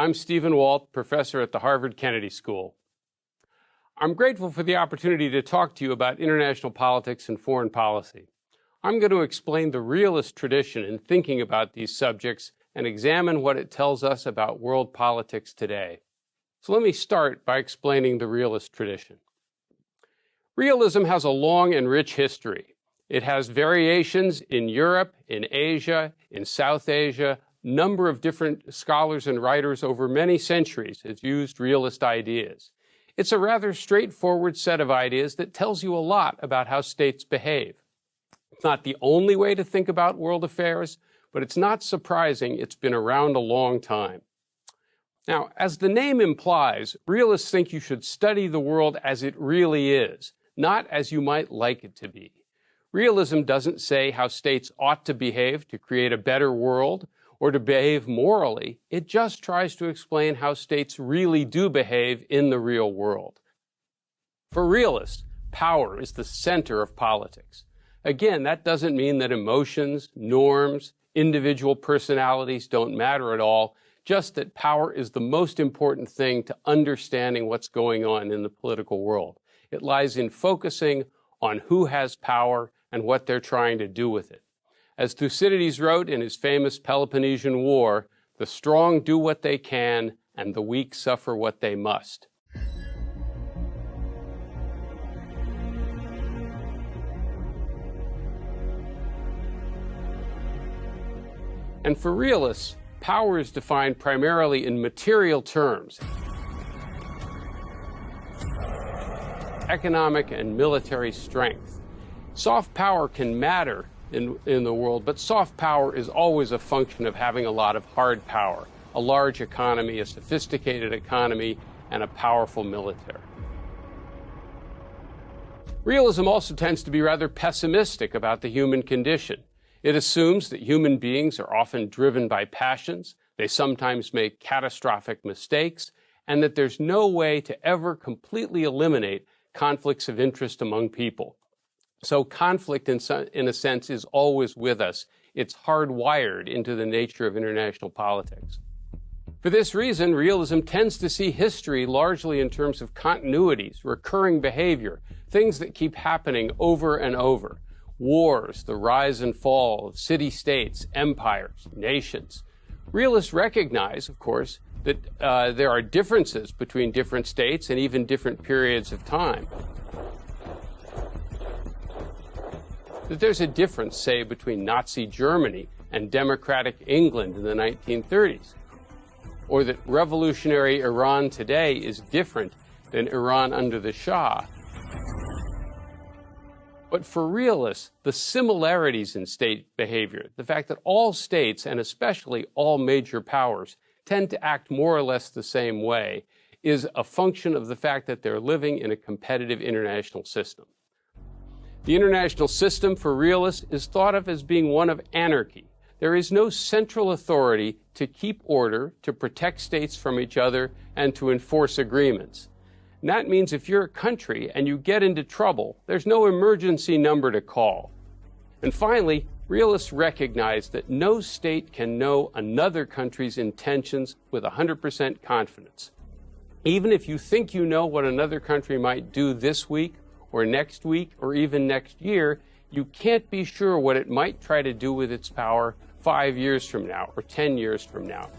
I'm Stephen Walt, professor at the Harvard Kennedy School. I'm grateful for the opportunity to talk to you about international politics and foreign policy. I'm going to explain the realist tradition in thinking about these subjects and examine what it tells us about world politics today. So let me start by explaining the realist tradition. Realism has a long and rich history. It has variations in Europe, in Asia, in South Asia. A number of different scholars and writers over many centuries have used realist ideas. It's a rather straightforward set of ideas that tells you a lot about how states behave. It's not the only way to think about world affairs, but it's not surprising it's been around a long time. Now, as the name implies, realists think you should study the world as it really is, not as you might like it to be. Realism doesn't say how states ought to behave to create a better world or to behave morally. It just tries to explain how states really do behave in the real world. For realists, power is the center of politics. Again, that doesn't mean that emotions, norms, individual personalities don't matter at all, just that power is the most important thing to understanding what's going on in the political world. It lies in focusing on who has power and what they're trying to do with it. As Thucydides wrote in his famous Peloponnesian War, the strong do what they can and the weak suffer what they must. And for realists, power is defined primarily in material terms. Economic and military strength. Soft power can matter in the world, but soft power is always a function of having a lot of hard power, a large economy, a sophisticated economy, and a powerful military. Realism also tends to be rather pessimistic about the human condition. It assumes that human beings are often driven by passions, they sometimes make catastrophic mistakes, and that there's no way to ever completely eliminate conflicts of interest among people. So conflict, in a sense, is always with us. It's hardwired into the nature of international politics. For this reason, realism tends to see history largely in terms of continuities, recurring behavior, things that keep happening over and over. Wars, the rise and fall of city-states, empires, nations. Realists recognize, of course, that there are differences between different states and even different periods of time. That there's a difference, say, between Nazi Germany and democratic England in the 1930s, or that revolutionary Iran today is different than Iran under the Shah. But for realists, the similarities in state behavior, the fact that all states, and especially all major powers, tend to act more or less the same way, is a function of the fact that they're living in a competitive international system. The international system for realists is thought of as being one of anarchy. There is no central authority to keep order, to protect states from each other, and to enforce agreements. And that means if you're a country and you get into trouble, there's no emergency number to call. And finally, realists recognize that no state can know another country's intentions with 100% confidence. Even if you think you know what another country might do this week, or next week, or even next year, you can't be sure what it might try to do with its power 5 years from now or 10 years from now.